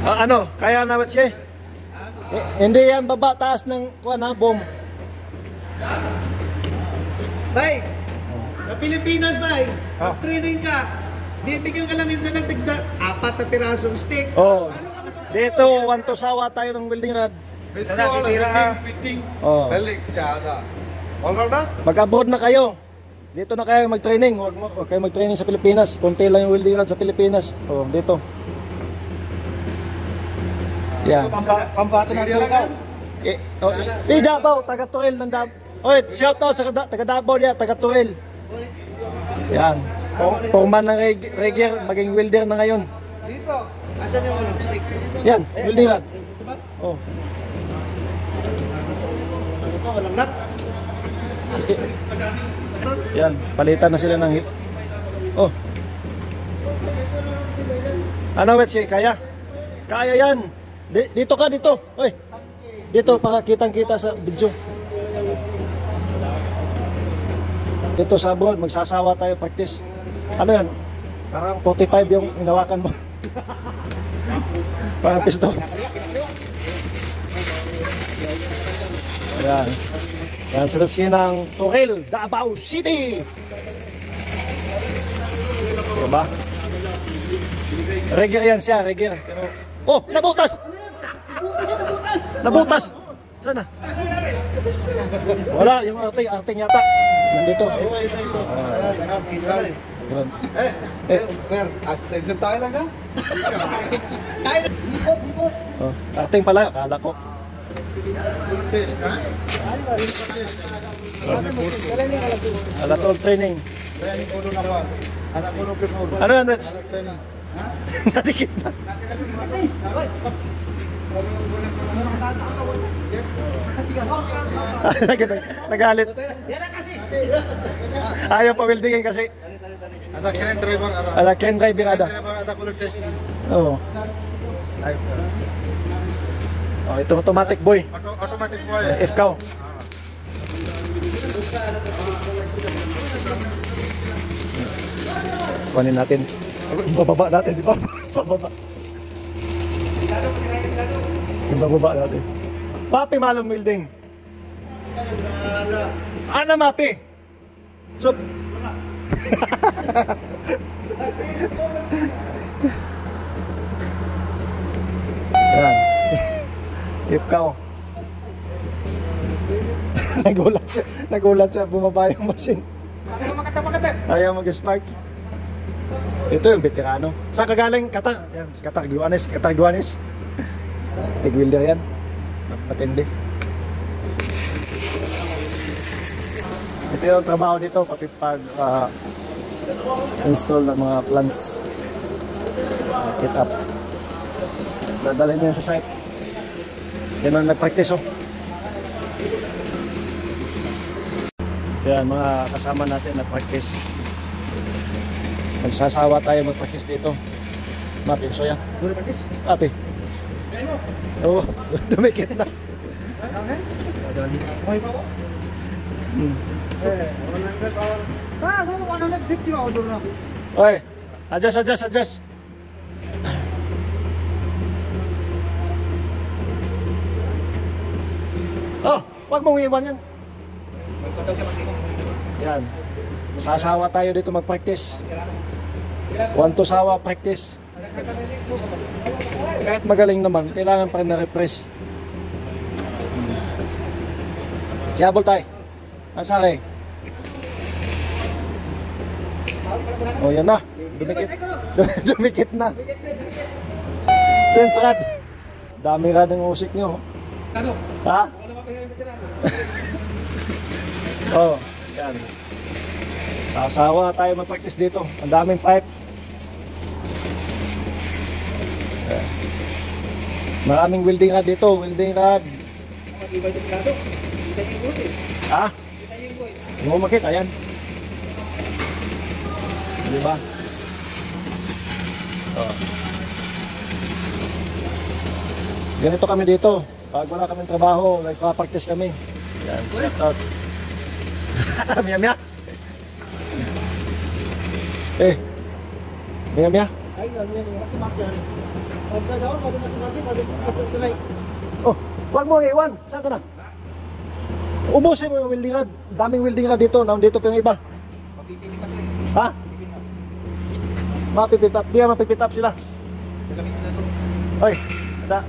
Ano? Kaya na siya? Hindi yan baba taas ng boom. Bay, sa Pilipinas, bay, mag-training ka. Bibigyan ka lang minsan ng tigda 4 na pirasong stick. Oh. Dito, 1 to sawa tayo ng welding rod. Oh. Mag-abroad na kayo. Dito na kayo mag-training. Huwag kayo mag-training sa Pilipinas. Konti lang yung welding rod sa Pilipinas. Oh, dito. Yan. Pambato na talaga. Davao, taga Turil ng Davao. Oy, shout out sa taga Davao niya, taga Turil. Yan. Forman ng Regier, maging welder na ngayon. Dito. Asan yung stick? Yan, welding rod. Oh. Ano to, walang nut? Yan, palitan na sila ng hip. Oh. Ano wets, kaya? Kaya yan. Dito ka, dito. Oy. Dito para kitang-kita sa video. Dito sa abroad, magsasawa tayo practice. Ano yan? Parang 45 yung hinawakan mo. Parang pisto. Ayan. Yan sila ng Turil, Davao City. Diba? Regier yan siya, Regier. Pero, oh, nabutas! Nabutas! Sana? Wala, yung arting yata. Nandito. Ascension tayo lang ka? Oh, arting pala, kala ko. Alatol training. Ano yan, Reds? Nadikit na. Nagalit. Ayaw pa weldingin kasi. Ada crane driver ada. Ada crane driver ada. Ada kulog test. Oo. Oh, ito automatic boy. Automatic boy. F-cow. Kunin natin. Bababa natin, di ba? Bababa. Bababa natin. Papi malong welding. Ano mapi? So. Yan. Ipkaw. Nagulat siya, bumaba yung machine. Ayaw mag-spark. Ito yung veterano. Saan ka galing? Qatar Guanes. Tig-welder yan. Matindi. Ito yung trabaho dito pag install ng mga plants. Kit up. Dadalhin nyo yan sa site. Yan ang nag-practice, oh. Yan, mga kasama natin nag-practice. Magsasawa tayo mag-practice dito. Mapi, so yan. Boleh practice? Mapi. Oo, dumikit na. Sama 150 mau order na. Oy, adjust. Oh, wag mong iwan yan. Yan. Sasawa tayo dito mag-practice. 1 to sawa practice. Kahit magaling naman, kailangan pa rin na-refresh. Kiyabol tayo. Asake. Oh, yan na. Dumikit na. Sense rad. Dami rad ng usik nyo. Ha? Oh, yan. Sasawa tayo mag-practice dito. Ang daming pipe. Maraming welding rod dito. Welding rod. Ha? Hindi mo makita. Ayan. Diba? Oh. Ganito kami dito. Pag wala kaming trabaho, nagpa-practice kami. Yan, set out. Mia. Eh. Mia. Oh, wag mo iwan. Saan ka na? Ubusin mo yung welding rod. Daming welding rod dito. Nandito pa yung iba. Ha? Mapipitap. Di nga mapipitap sila. Oy, ada.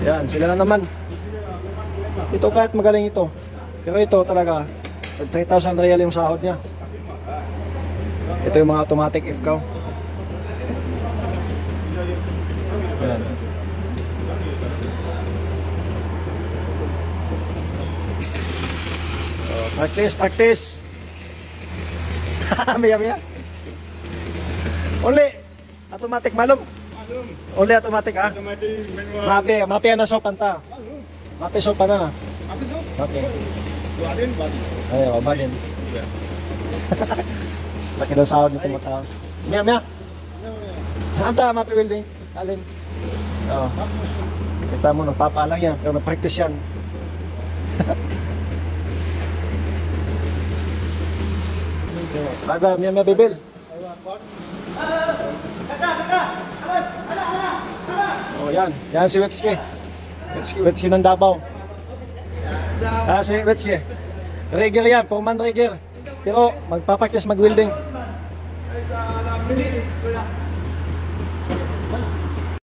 Yan, sila na naman. Ito kahit magaling ito. Pero ito talaga, 3,000 real yung sahod niya. Ito yung mga automatic IFCAW. Yan. Oh, practice. Maya. Uli, automatic malum. Uli automatic ah. Mapi na sopan ta. Mapi sopan na. Mapi. Ayo, badin. Laki daw sahod nito mata. Maya. Anta mapi welding. Alin. Oh. Kita mo nagpapalang yan, pero na-practice yan. Ada Mia Bibil. Oh yan, yan si Wetski. Wetski ng Davao. Si Wetski. Rigger yan, Foreman rigger. Pero magpapractice mag-welding.